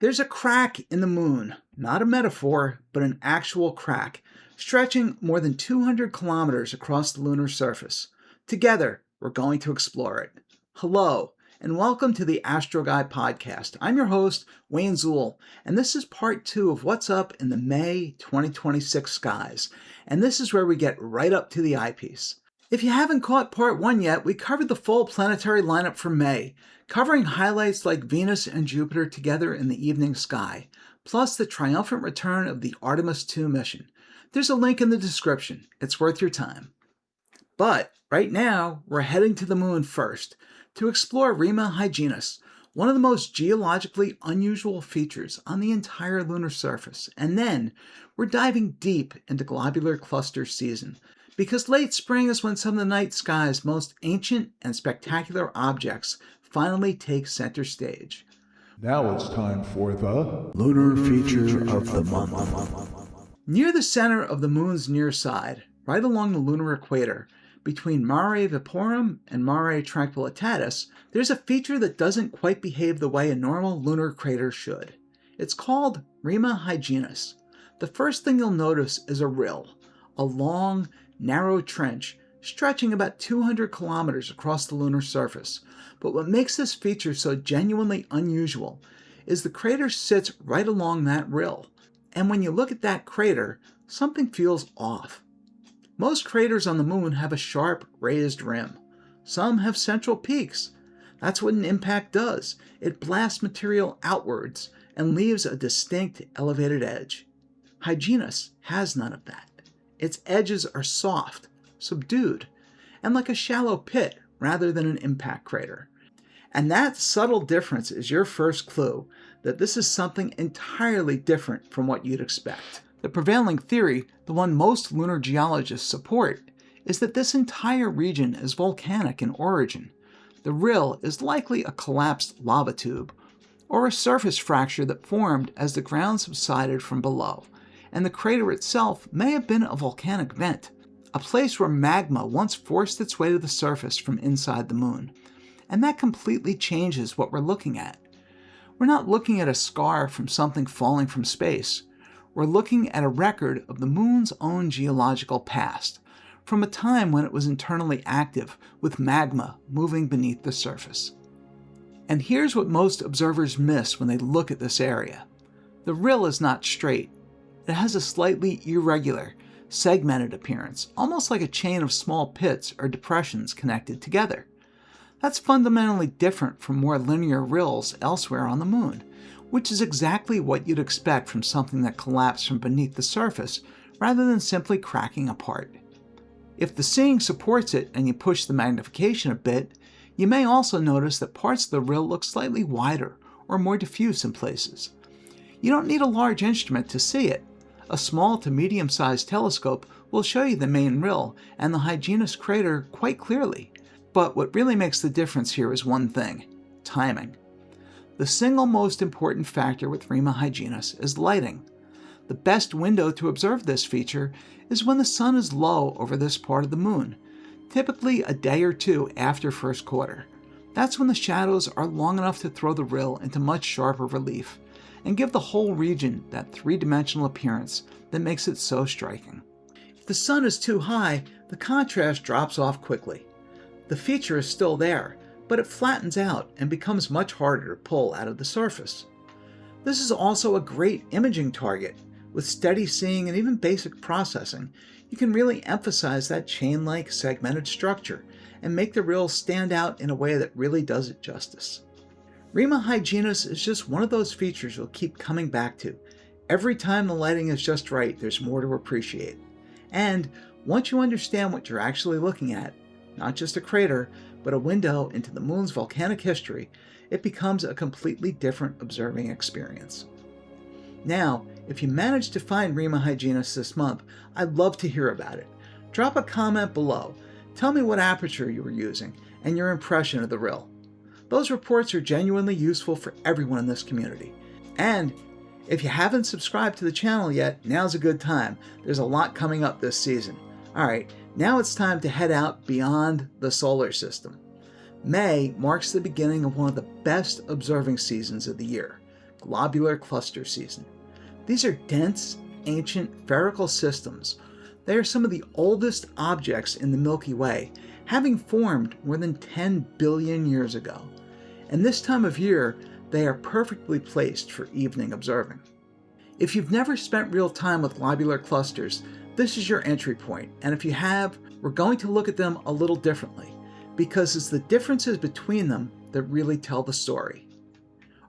There's a crack in the moon, not a metaphor, but an actual crack, stretching more than 200 kilometers across the lunar surface. Together, we're going to explore it. Hello, and welcome to the Astro Guy podcast. I'm your host, Wayne Zuhl, and this is part 2 of What's Up in the May 2026 skies. And this is where we get right up to the eyepiece. If you haven't caught part 1 yet, we covered the full planetary lineup for May, covering highlights like Venus and Jupiter together in the evening sky, plus the triumphant return of the Artemis II mission. There's a link in the description. It's worth your time. But right now, we're heading to the moon first to explore Rima Hyginus, one of the most geologically unusual features on the entire lunar surface. And then we're diving deep into globular cluster season, because late spring is when some of the night sky's most ancient and spectacular objects finally take center stage. Now it's time for the lunar feature of the month. Near the center of the moon's near side, right along the lunar equator, between Mare Vaporum and Mare Tranquillitatis, there's a feature that doesn't quite behave the way a normal lunar crater should. It's called Rima Hyginus. The first thing you'll notice is a rille, a long, narrow trench stretching about 200 kilometers across the lunar surface. But what makes this feature so genuinely unusual is the crater sits right along that rille. And when you look at that crater, something feels off. Most craters on the moon have a sharp, raised rim. Some have central peaks. That's what an impact does. It blasts material outwards and leaves a distinct, elevated edge. Hyginus has none of that. Its edges are soft, subdued, and like a shallow pit rather than an impact crater. And that subtle difference is your first clue that this is something entirely different from what you'd expect. The prevailing theory, the one most lunar geologists support, is that this entire region is volcanic in origin. The rille is likely a collapsed lava tube, or a surface fracture that formed as the ground subsided from below, and the crater itself may have been a volcanic vent, a place where magma once forced its way to the surface from inside the moon. And that completely changes what we're looking at. We're not looking at a scar from something falling from space. We're looking at a record of the moon's own geological past, from a time when it was internally active, with magma moving beneath the surface. And here's what most observers miss when they look at this area. The rille is not straight. It has a slightly irregular, segmented appearance, almost like a chain of small pits or depressions connected together. That's fundamentally different from more linear rilles elsewhere on the moon, which is exactly what you'd expect from something that collapsed from beneath the surface rather than simply cracking apart. If the seeing supports it and you push the magnification a bit, you may also notice that parts of the rille look slightly wider or more diffuse in places. You don't need a large instrument to see it. A small to medium-sized telescope will show you the main rille and the Hyginus crater quite clearly. But what really makes the difference here is one thing: timing. The single most important factor with Rima Hyginus is lighting. The best window to observe this feature is when the sun is low over this part of the moon, typically a day or two after first quarter. That's when the shadows are long enough to throw the rille into much sharper relief and give the whole region that three-dimensional appearance that makes it so striking. If the sun is too high, the contrast drops off quickly. The feature is still there, but it flattens out and becomes much harder to pull out of the surface. This is also a great imaging target. With steady seeing and even basic processing, you can really emphasize that chain-like segmented structure and make the rille stand out in a way that really does it justice. Rima Hyginus is just one of those features you'll keep coming back to. Every time the lighting is just right, there's more to appreciate. And once you understand what you're actually looking at, not just a crater, but a window into the moon's volcanic history, it becomes a completely different observing experience. Now, if you manage to find Rima Hyginus this month, I'd love to hear about it. Drop a comment below. Tell me what aperture you were using and your impression of the rille. Those reports are genuinely useful for everyone in this community. And if you haven't subscribed to the channel yet, now's a good time. There's a lot coming up this season. Alright, now it's time to head out beyond the solar system. May marks the beginning of one of the best observing seasons of the year, globular cluster season. These are dense, ancient spherical systems. They are some of the oldest objects in the Milky Way, having formed more than 10 billion years ago. And this time of year, they are perfectly placed for evening observing. If you've never spent real time with globular clusters, this is your entry point, and if you have, we're going to look at them a little differently, because it's the differences between them that really tell the story.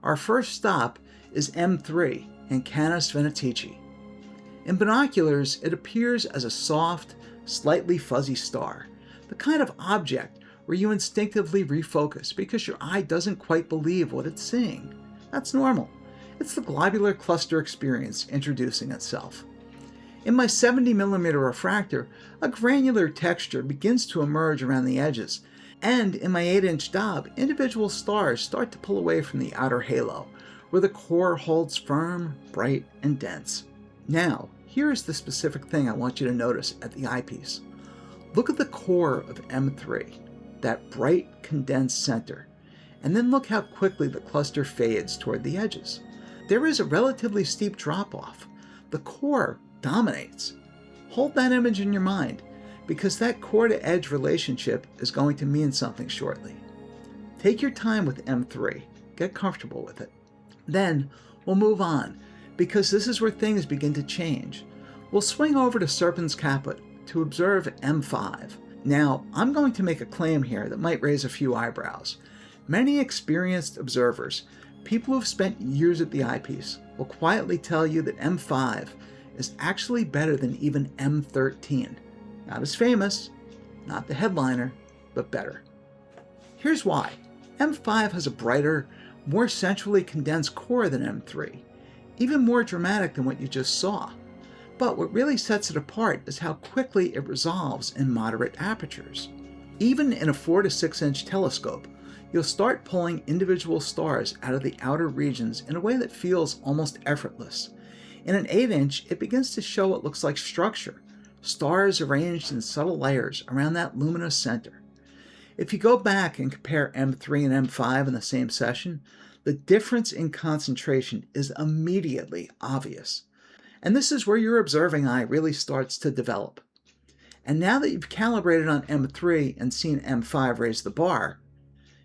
Our first stop is M3 in Canis Venatici. In binoculars, it appears as a soft, slightly fuzzy star, the kind of object where you instinctively refocus because your eye doesn't quite believe what it's seeing. That's normal. It's the globular cluster experience introducing itself. In my 70mm refractor, a granular texture begins to emerge around the edges, and in my 8-inch Dob, individual stars start to pull away from the outer halo, where the core holds firm, bright, and dense. Now, here is the specific thing I want you to notice at the eyepiece. Look at the core of M3, that bright, condensed center, and then look how quickly the cluster fades toward the edges. There is a relatively steep drop-off. The core dominates. Hold that image in your mind, because that core-to-edge relationship is going to mean something shortly. Take your time with M3. Get comfortable with it. Then we'll move on, because this is where things begin to change. We'll swing over to Serpens Caput to observe M5. Now, I'm going to make a claim here that might raise a few eyebrows. Many experienced observers, people who've spent years at the eyepiece, will quietly tell you that M5 is actually better than even M13. Not as famous, not the headliner, but better. Here's why. M5 has a brighter, more centrally condensed core than M3, even more dramatic than what you just saw. But what really sets it apart is how quickly it resolves in moderate apertures. Even in a 4 to 6 inch telescope, you'll start pulling individual stars out of the outer regions in a way that feels almost effortless. In an 8-inch, it begins to show what looks like structure, stars arranged in subtle layers around that luminous center. If you go back and compare M3 and M5 in the same session, the difference in concentration is immediately obvious. And this is where your observing eye really starts to develop. And now that you've calibrated on M3 and seen M5 raise the bar,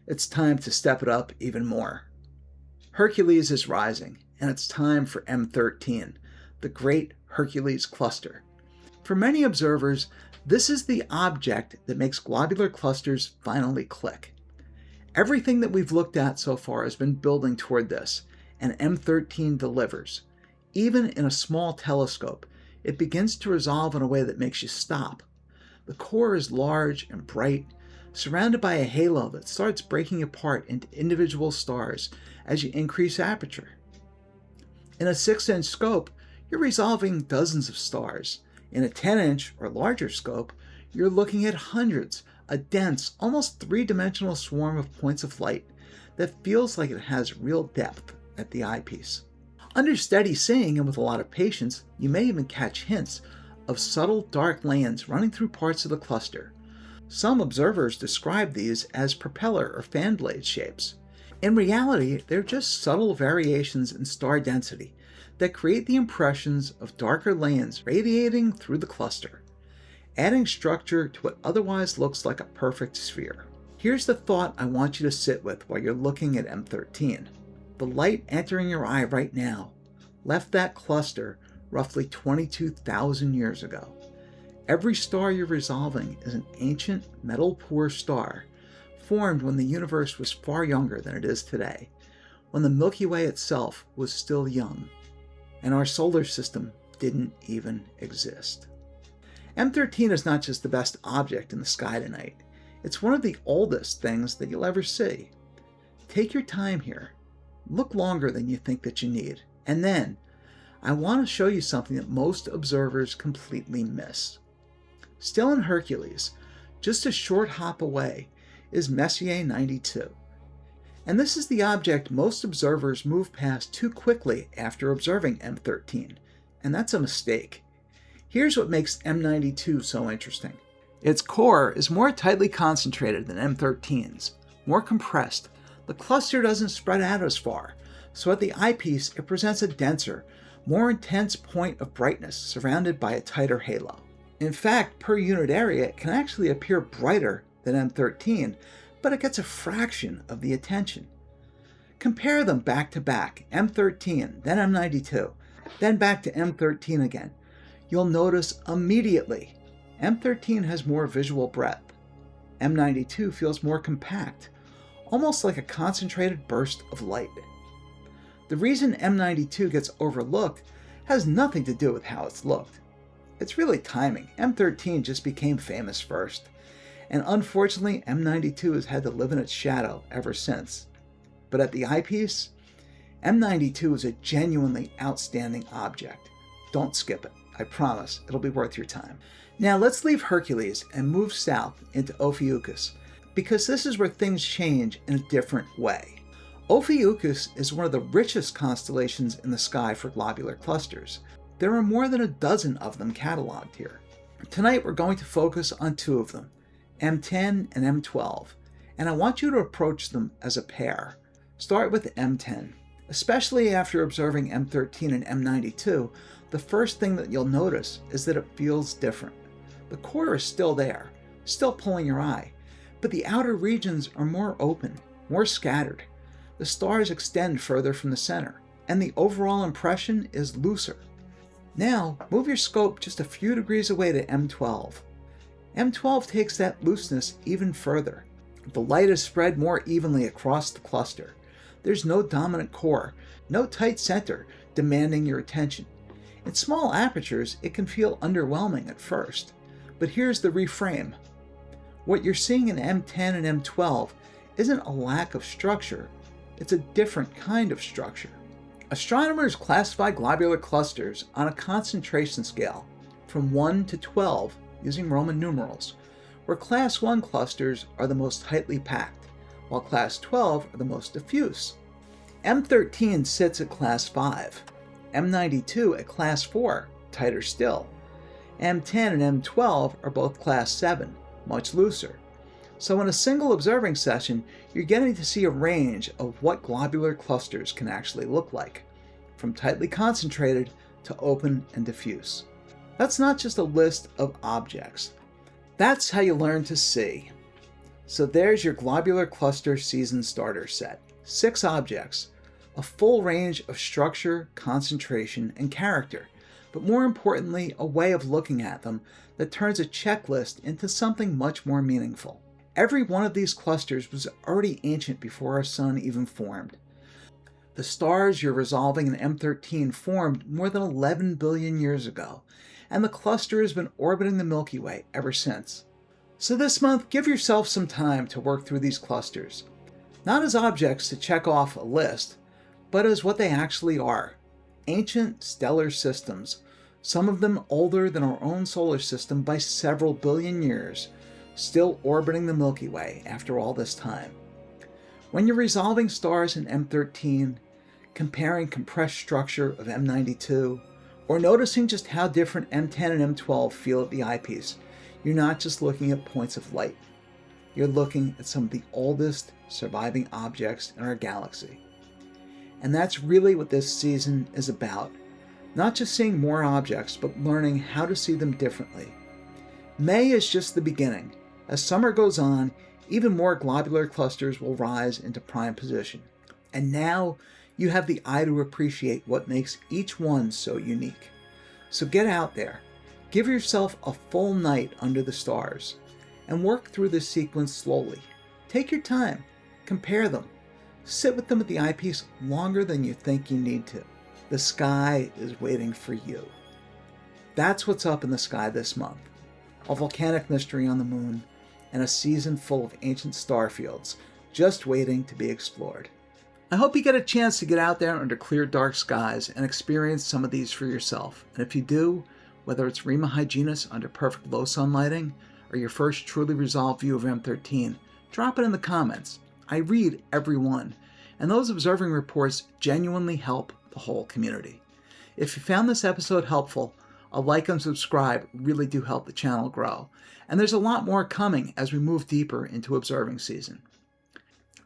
it's time to step it up even more. Hercules is rising, and it's time for M13, the Great Hercules Cluster. For many observers, this is the object that makes globular clusters finally click. Everything that we've looked at so far has been building toward this, and M13 delivers. Even in a small telescope, it begins to resolve in a way that makes you stop. The core is large and bright, surrounded by a halo that starts breaking apart into individual stars as you increase aperture. In a 6-inch scope, you're resolving dozens of stars. In a 10-inch or larger scope, you're looking at hundreds, a dense, almost three-dimensional swarm of points of light that feels like it has real depth at the eyepiece. Under steady seeing and with a lot of patience, you may even catch hints of subtle dark lanes running through parts of the cluster. Some observers describe these as propeller or fan blade shapes. In reality, they're just subtle variations in star density that create the impressions of darker lanes radiating through the cluster, adding structure to what otherwise looks like a perfect sphere. Here's the thought I want you to sit with while you're looking at M13. The light entering your eye right now left that cluster roughly 22,000 years ago. Every star you're resolving is an ancient, metal-poor star formed when the universe was far younger than it is today, when the Milky Way itself was still young, and our solar system didn't even exist. M13 is not just the best object in the sky tonight, it's one of the oldest things that you'll ever see. Take your time here. Look longer than you think that you need. And then, I want to show you something that most observers completely miss. Still in Hercules, just a short hop away, is Messier 92. And this is the object most observers move past too quickly after observing M13, and that's a mistake. Here's what makes M92 so interesting. Its core is more tightly concentrated than M13's, more compressed. The cluster doesn't spread out as far, So at the eyepiece, it presents a denser, more intense point of brightness surrounded by a tighter halo. In fact, per unit area, it can actually appear brighter than M13, but it gets a fraction of the attention. Compare them back to back, M13, then M92, then back to M13 again. You'll notice immediately M13 has more visual breadth. M92 feels more compact, almost like a concentrated burst of light. The reason M92 gets overlooked has nothing to do with how it's looked. It's really timing. M13 just became famous first, and unfortunately M92 has had to live in its shadow ever since. But at the eyepiece, M92 is a genuinely outstanding object. Don't skip it. I promise it'll be worth your time. Now let's leave Hercules and move south into Ophiuchus, because this is where things change in a different way. Ophiuchus is one of the richest constellations in the sky for globular clusters. There are more than a dozen of them cataloged here. Tonight we're going to focus on two of them, M10 and M12, and I want you to approach them as a pair. Start with M10. Especially after observing M13 and M92, the first thing that you'll notice is that it feels different. The core is still there, still pulling your eye, but the outer regions are more open, more scattered. The stars extend further from the center, and the overall impression is looser. Now, move your scope just a few degrees away to M12. M12 takes that looseness even further. The light is spread more evenly across the cluster. There's no dominant core, no tight center demanding your attention. In small apertures, it can feel underwhelming at first, but here's the reframe. What you're seeing in M10 and M12 isn't a lack of structure, it's a different kind of structure. Astronomers classify globular clusters on a concentration scale from 1 to 12 using Roman numerals, where Class 1 clusters are the most tightly packed, while Class 12 are the most diffuse. M13 sits at Class 5, M92 at Class 4, tighter still. M10 and M12 are both Class 7, much looser. So in a single observing session, you're getting to see a range of what globular clusters can actually look like, from tightly concentrated to open and diffuse. That's not just a list of objects. That's how you learn to see. So there's your globular cluster season starter set. 6 objects, a full range of structure, concentration, and character, but more importantly, a way of looking at them that turns a checklist into something much more meaningful. Every one of these clusters was already ancient before our sun even formed. The stars you're resolving in M13 formed more than 11 billion years ago, and the cluster has been orbiting the Milky Way ever since. So this month, give yourself some time to work through these clusters, not as objects to check off a list, but as what they actually are, ancient stellar systems, some of them older than our own solar system by several billion years, still orbiting the Milky Way after all this time. When you're resolving stars in M13, comparing compressed structure of M92, or noticing just how different M10 and M12 feel at the eyepiece, you're not just looking at points of light. You're looking at some of the oldest surviving objects in our galaxy. And that's really what this season is about. Not just seeing more objects, but learning how to see them differently. May is just the beginning. As summer goes on, even more globular clusters will rise into prime position. And now you have the eye to appreciate what makes each one so unique. So get out there, give yourself a full night under the stars, and work through this sequence slowly. Take your time, compare them, sit with them at the eyepiece longer than you think you need to. The sky is waiting for you. That's what's up in the sky this month. A volcanic mystery on the moon, and a season full of ancient star fields just waiting to be explored. I hope you get a chance to get out there under clear, dark skies and experience some of these for yourself. And if you do, whether it's Rima Hyginus under perfect low sun lighting or your first truly resolved view of M13, drop it in the comments. I read every one, and those observing reports genuinely help the whole community. If you found this episode helpful, a like and subscribe really do help the channel grow. And there's a lot more coming as we move deeper into observing season.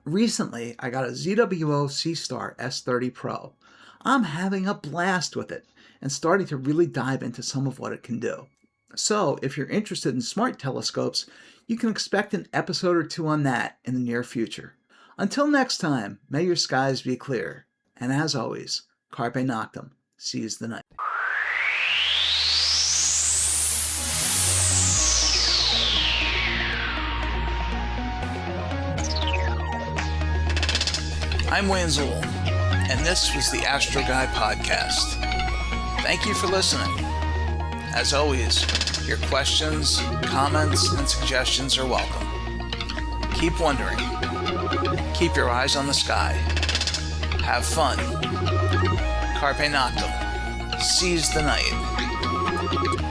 Recently, I got a ZWO C-Star S30 Pro. I'm having a blast with it and starting to really dive into some of what it can do. So, if you're interested in smart telescopes, you can expect an episode or two on that in the near future. Until next time, may your skies be clear. And as always, carpe noctem, seize the night. I'm Wayne Zool, and this was the Astro Guy Podcast. Thank you for listening. As always, your questions, comments, and suggestions are welcome. Keep wondering. Keep your eyes on the sky. Have fun. Carpe noctem. Seize the night.